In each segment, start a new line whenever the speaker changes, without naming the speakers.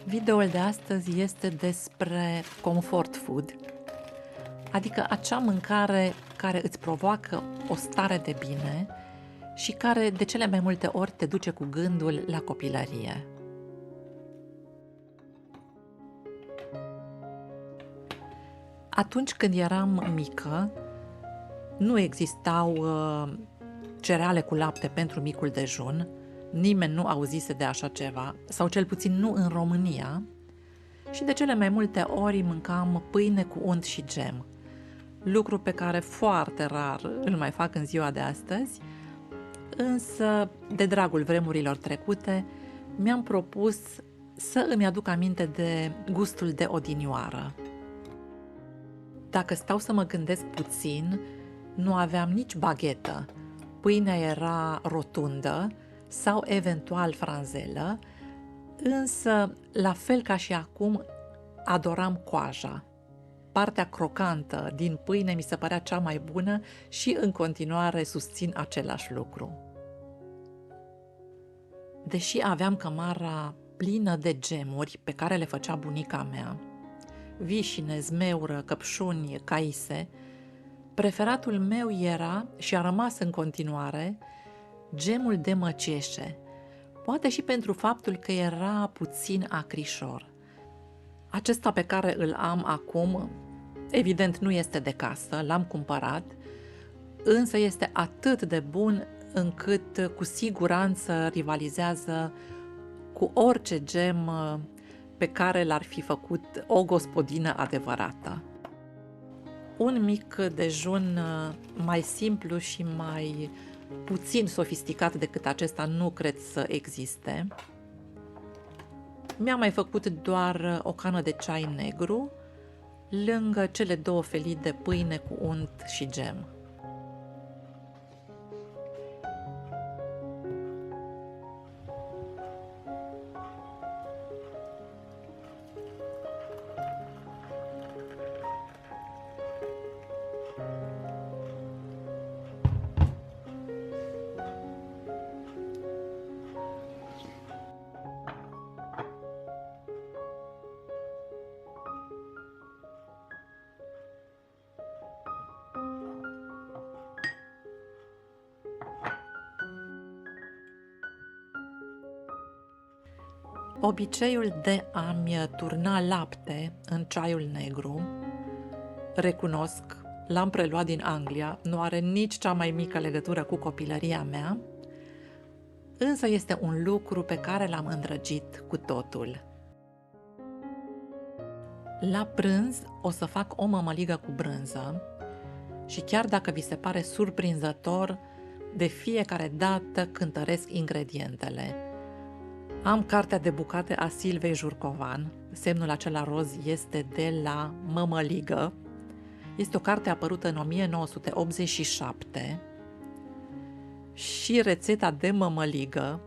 Videoul de astăzi este despre comfort food, adică acea mâncare care îți provoacă o stare de bine și care de cele mai multe ori te duce cu gândul la copilărie. Atunci când eram mică, nu existau cereale cu lapte pentru micul dejun, nimeni nu auzise de așa ceva, sau cel puțin nu în România, și de cele mai multe ori mâncam pâine cu unt și gem, lucru pe care foarte rar îl mai fac în ziua de astăzi, însă, de dragul vremurilor trecute, mi-am propus să îmi aduc aminte de gustul de odinioară. Dacă stau să mă gândesc puțin, nu aveam nici baghetă, pâinea era rotundă sau eventual franzelă, însă, la fel ca și acum, adoram coaja. Partea crocantă din pâine mi se părea cea mai bună și în continuare susțin același lucru. Deși aveam cămara plină de gemuri pe care le făcea bunica mea, vișine, zmeură, căpșuni, caise, preferatul meu era și a rămas în continuare gemul de măceșe, poate și pentru faptul că era puțin acrișor. Acesta pe care îl am acum, evident nu este de casă, l-am cumpărat, însă este atât de bun încât cu siguranță rivalizează cu orice gem pe care l-ar fi făcut o gospodină adevărată. Un mic dejun mai simplu și mai puțin sofisticat decât acesta nu cred să existe. Mi-am mai făcut doar o cană de ceai negru, lângă cele 2 felii de pâine cu unt și gem. Obiceiul de a-mi turna lapte în ceaiul negru, recunosc, l-am preluat din Anglia, nu are nici cea mai mică legătură cu copilăria mea, însă este un lucru pe care l-am îndrăgit cu totul. La prânz o să fac o mămăligă cu brânză și chiar dacă vi se pare surprinzător, de fiecare dată cântăresc ingredientele. Am cartea de bucate a Silvei Jurcovan, semnul acela roz este de la mămăligă. Este o carte apărută în 1987 și rețeta de mămăligă,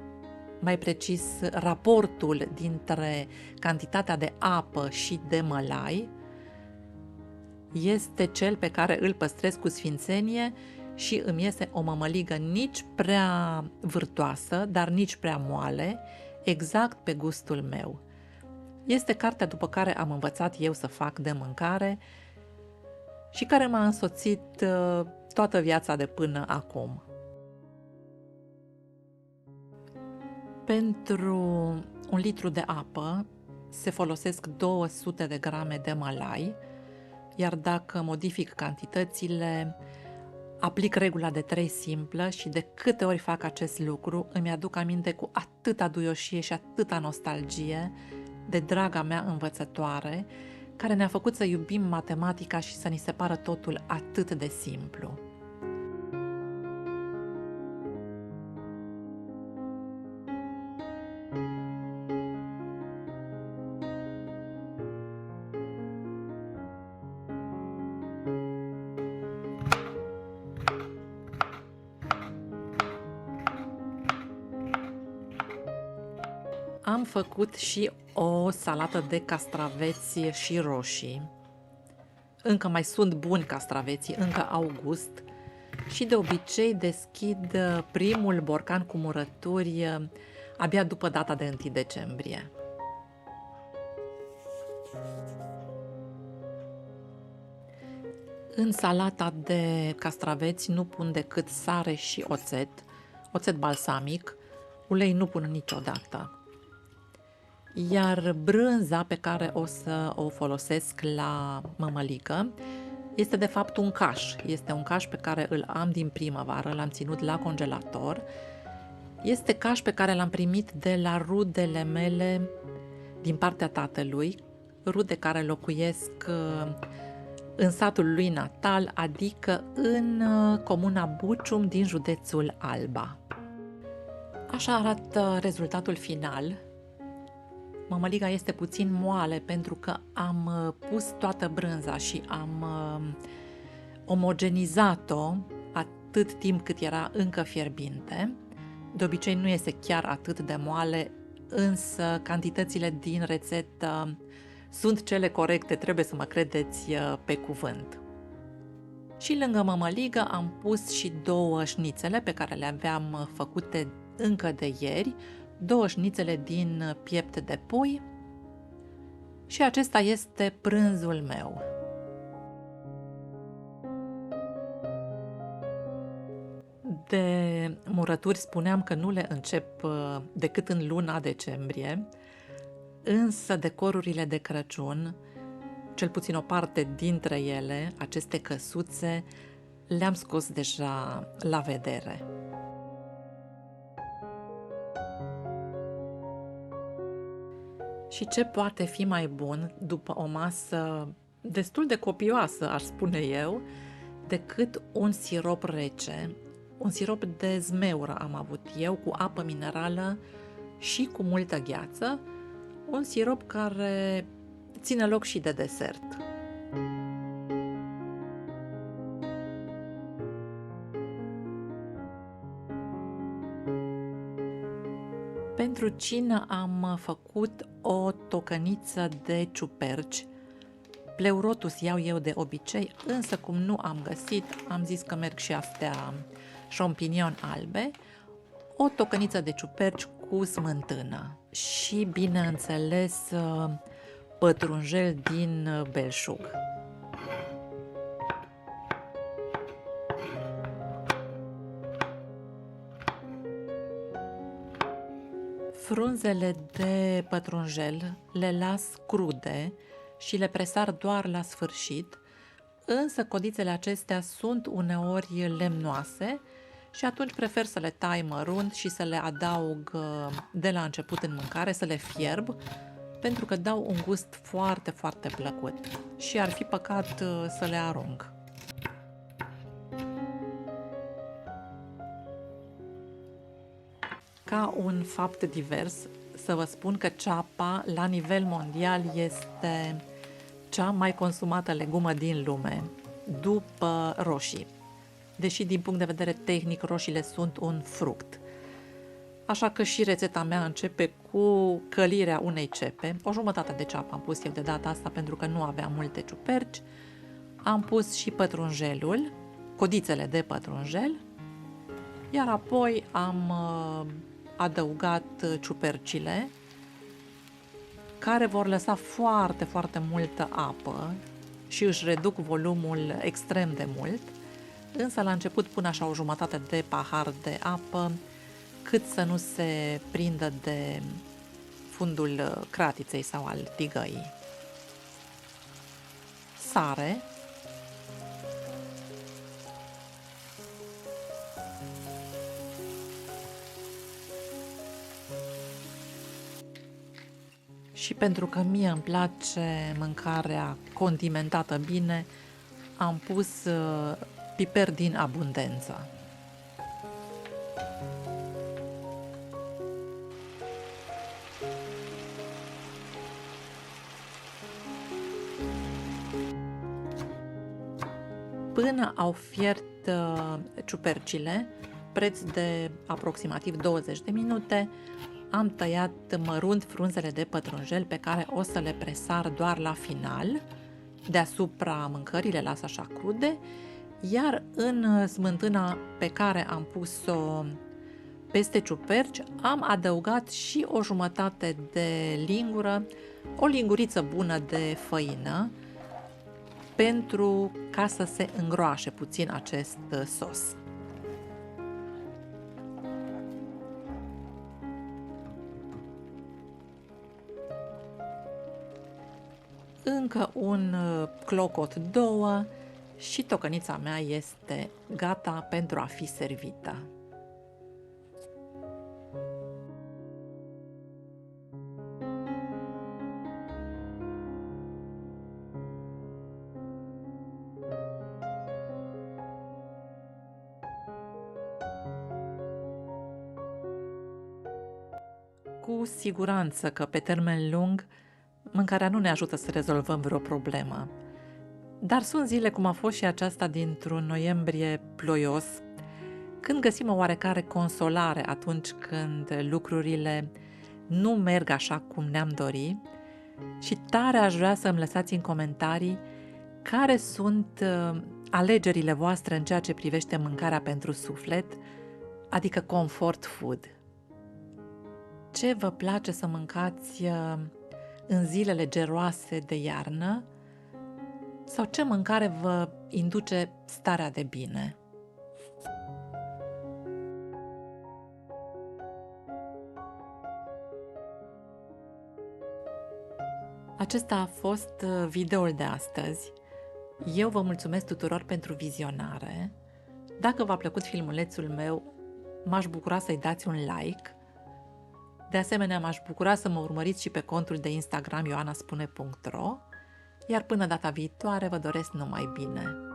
mai precis raportul dintre cantitatea de apă și de mălai, este cel pe care îl păstrez cu sfințenie și îmi iese o mămăligă nici prea vârtoasă, dar nici prea moale, exact pe gustul meu. Este cartea după care am învățat eu să fac de mâncare și care m-a însoțit toată viața de până acum. Pentru 1 litru de apă se folosesc 200 de grame de mălai, iar dacă modific cantitățile, aplic regula de 3 simplă și de câte ori fac acest lucru, îmi aduc aminte cu atâta duioșie și atâta nostalgie de draga mea învățătoare, care ne-a făcut să iubim matematica și să ni se pară totul atât de simplu. Am făcut și o salată de castraveți și roșii. Încă mai sunt buni castraveții, încă au gust și de obicei deschid primul borcan cu murături abia după data de 1 decembrie. În salata de castraveți nu pun decât sare și oțet balsamic, ulei nu pun niciodată. Iar brânza pe care o să o folosesc la mămăligă este de fapt un caș. Este un caș pe care îl am din primăvară, l-am ținut la congelator. Este caș pe care l-am primit de la rudele mele din partea tatălui, rude care locuiesc în satul lui natal, adică în comuna Bucium din județul Alba. Așa arată rezultatul final. Mămăliga este puțin moale pentru că am pus toată brânza și am omogenizat-o atât timp cât era încă fierbinte. De obicei nu este chiar atât de moale, însă cantitățile din rețetă sunt cele corecte, trebuie să mă credeți pe cuvânt. Și lângă mămăligă am pus și 2 șnițele pe care le aveam făcute încă de ieri, 2 șnițele din piept de pui și acesta este prânzul meu. De murături spuneam că nu le încep decât în luna decembrie, însă decorurile de Crăciun, cel puțin o parte dintre ele, aceste căsuțe, le-am scos deja la vedere. Și ce poate fi mai bun după o masă destul de copioasă, aș spune eu, decât un sirop rece, un sirop de zmeură am avut eu, cu apă minerală și cu multă gheață, un sirop care ține loc și de desert. Pentru cină am făcut o tocăniță de ciuperci. Pleurotus iau eu de obicei, însă cum nu am găsit, am zis că merg și astea champignon albe, o tocăniță de ciuperci cu smântână și, bineînțeles, pătrunjel din belșug. Frunzele de pătrunjel le las crude și le presar doar la sfârșit, însă codițele acestea sunt uneori lemnoase și atunci prefer să le tai mărunt și să le adaug de la început în mâncare, să le fierb, pentru că dau un gust foarte, foarte plăcut și ar fi păcat să le arunc. Ca un fapt divers, să vă spun că ceapa, la nivel mondial, este cea mai consumată legumă din lume, după roșii. Deși, din punct de vedere tehnic, roșiile sunt un fruct. Așa că și rețeta mea începe cu călirea unei cepe. O jumătate de ceapă am pus eu de data asta pentru că nu aveam multe ciuperci. Am pus și pătrunjelul, codițele de pătrunjel, iar apoi am adăugat ciupercile, care vor lăsa foarte, foarte multă apă și își reduc volumul extrem de mult, însă la început pun așa o jumătate de pahar de apă, cât să nu se prindă de fundul cratiței sau al tigăii. Sare. Și pentru că mie îmi place mâncarea condimentată bine, am pus piper din abundență. Până au fiert ciupercile, preț de aproximativ 20 de minute, am tăiat mărunt frunzele de pătrunjel pe care o să le presar doar la final, deasupra mâncării, le las așa crude, iar în smântâna pe care am pus-o Peste ciuperci am adăugat și o jumătate de lingură, o linguriță bună de făină, pentru ca să se îngroașe puțin acest sos. Încă un clocot, două și tocănița mea este gata pentru a fi servită. Cu siguranță că pe termen lung mâncarea nu ne ajută să rezolvăm vreo problemă. Dar sunt zile cum a fost și aceasta dintr-un noiembrie ploios, când găsim o oarecare consolare atunci când lucrurile nu merg așa cum ne-am dori, și tare aș vrea să îmi lăsați în comentarii care sunt alegerile voastre în ceea ce privește mâncarea pentru suflet, adică comfort food. Ce vă place să mâncați în zilele geroase de iarnă sau ce mâncare vă induce starea de bine? Acesta a fost videoul de astăzi. Eu vă mulțumesc tuturor pentru vizionare. Dacă v-a plăcut filmulețul meu, m-aș bucura să-i dați un like. De asemenea, m-aș bucura să mă urmăriți și pe contul de Instagram ioanaspune.ro, iar până data viitoare vă doresc numai bine!